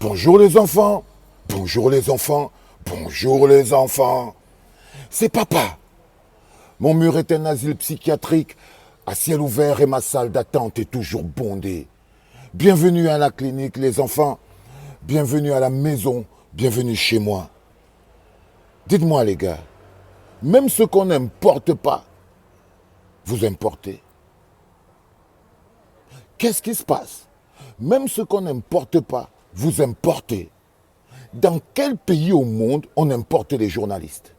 Bonjour les enfants, bonjour les enfants, bonjour les enfants. C'est papa. Mon mur est un asile psychiatrique à ciel ouvert et ma salle d'attente est toujours bondée. Bienvenue à la clinique les enfants, bienvenue à la maison, bienvenue chez moi. Dites-moi les gars, même ce qu'on n'importe pas, vous importez. Qu'est-ce qui se passe? Même ce qu'on n'importe pas, vous importez. Dans quel pays au monde on importe les journalistes?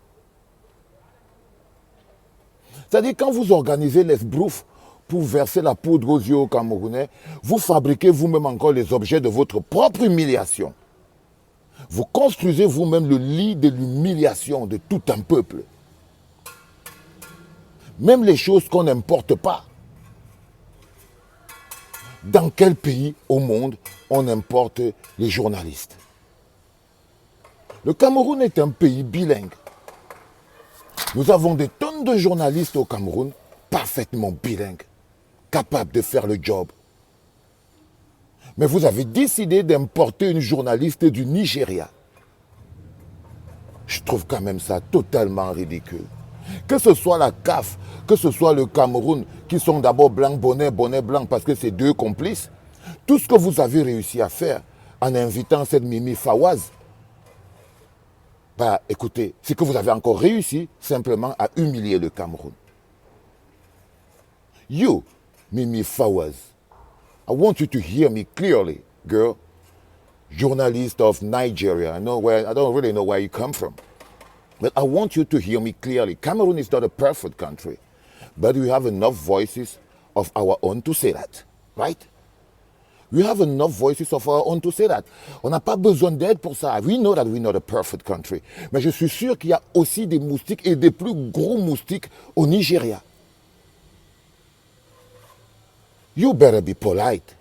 C'est-à-dire quand vous organisez les broufs pour verser la poudre aux yeux aux Camerounais, vous fabriquez vous-même encore les objets de votre propre humiliation. Vous construisez vous-même le lit de l'humiliation de tout un peuple. Même les choses qu'on n'importe pas. Dans quel pays au monde on importe les journalistes? Le Cameroun est un pays bilingue. Nous avons des tonnes de journalistes au Cameroun parfaitement bilingues, capables de faire le job. Mais vous avez décidé d'importer une journaliste du Nigeria. Je trouve quand même ça totalement ridicule. Que ce soit la CAF, que ce soit le Cameroun, qui sont d'abord blancs, bonnet blanc, parce que c'est deux complices, tout ce que vous avez réussi à faire en invitant cette Mimi Fawaz, bah écoutez, c'est que vous avez encore réussi simplement à humilier le Cameroun. You, Mimi Fawaz, I want you to hear me clearly, girl. Journalist of Nigeria, I don't really know where you come from. But I want you to hear me clearly. Cameroon is not a perfect country, but we have enough voices of our own to say that, right? We have enough voices of our own to say that. On n'a pas besoin d'aide pour ça. We know that we're not a perfect country. Mais je suis sûr qu'il y a aussi des moustiques et des plus gros moustiques au Nigeria. You better be polite.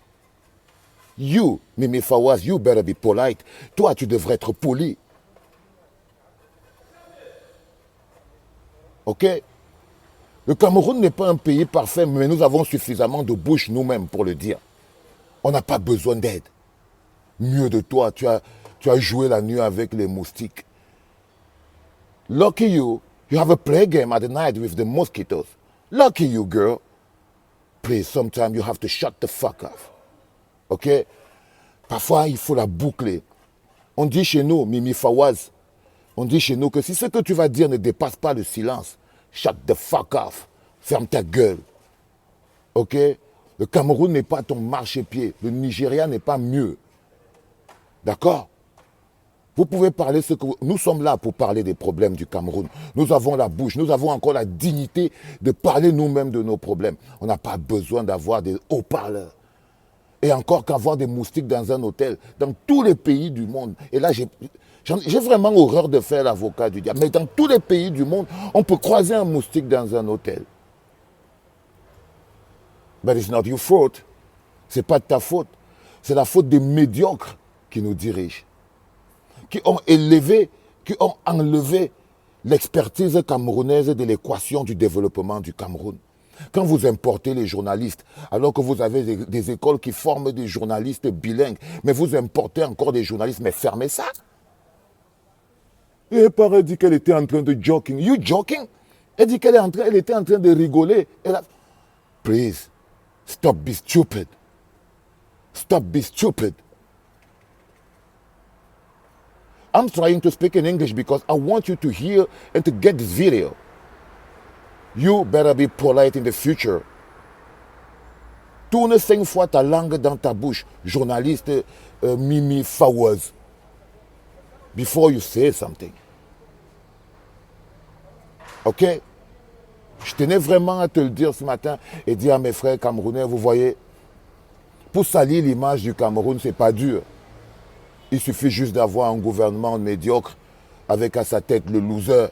You, Mimi Fawaz, you better be polite. Toi, tu devrais être poli. Ok? Le Cameroun n'est pas un pays parfait, mais nous avons suffisamment de bouche nous-mêmes pour le dire. On n'a pas besoin d'aide. Mieux de toi, tu as joué la nuit avec les moustiques. Lucky you, you have a play game at the night with the mosquitoes. Lucky you, girl. Please, sometimes you have to shut the fuck off. Ok? Parfois, il faut la boucler. On dit chez nous, Mimi Fawaz, on dit chez nous que si ce que tu vas dire ne dépasse pas le silence, shut the fuck off. Ferme ta gueule. Ok? Le Cameroun n'est pas ton marchepied. Le Nigeria n'est pas mieux. D'accord? Vous pouvez parler ce que vous... Nous sommes là pour parler des problèmes du Cameroun. Nous avons la bouche, nous avons encore la dignité de parler nous-mêmes de nos problèmes. On n'a pas besoin d'avoir des haut-parleurs. Et encore qu'avoir des moustiques dans un hôtel, dans tous les pays du monde. Et là, j'ai vraiment horreur de faire l'avocat du diable. Mais dans tous les pays du monde, on peut croiser un moustique dans un hôtel. But it's not your fault. C'est pas de ta faute. C'est la faute des médiocres qui nous dirigent. Qui ont enlevé l'expertise camerounaise de l'équation du développement du Cameroun. Quand vous importez les journalistes, alors que vous avez des écoles qui forment des journalistes bilingues, mais vous importez encore des journalistes, mais fermez ça. Et elle dit qu'elle était en train de joking. You joking? Elle dit qu'elle était en train de rigoler. Please, stop being stupid. Stop being stupid. I'm trying to speak in English because I want you to hear and to get this video. You better be polite in the future. Tourne 5 fois ta langue dans ta bouche, journaliste Mimi Fawaz, before you say something. Ok? Je tenais vraiment à te le dire ce matin et dire à mes frères camerounais, vous voyez, pour salir l'image du Cameroun, c'est pas dur. Il suffit juste d'avoir un gouvernement médiocre avec à sa tête le loser.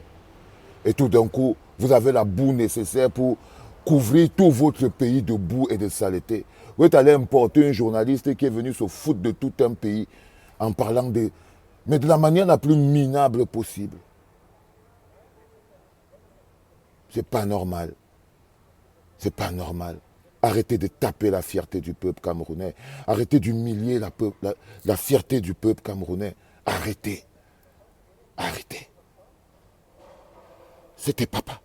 Et tout d'un coup, vous avez la boue nécessaire pour couvrir tout votre pays de boue et de saleté. Vous êtes allé importer un journaliste qui est venu se foutre de tout un pays en parlant mais de la manière la plus minable possible. C'est pas normal. C'est pas normal. Arrêtez de taper la fierté du peuple camerounais. Arrêtez d'humilier la fierté du peuple camerounais. Arrêtez. Arrêtez. C'était papa.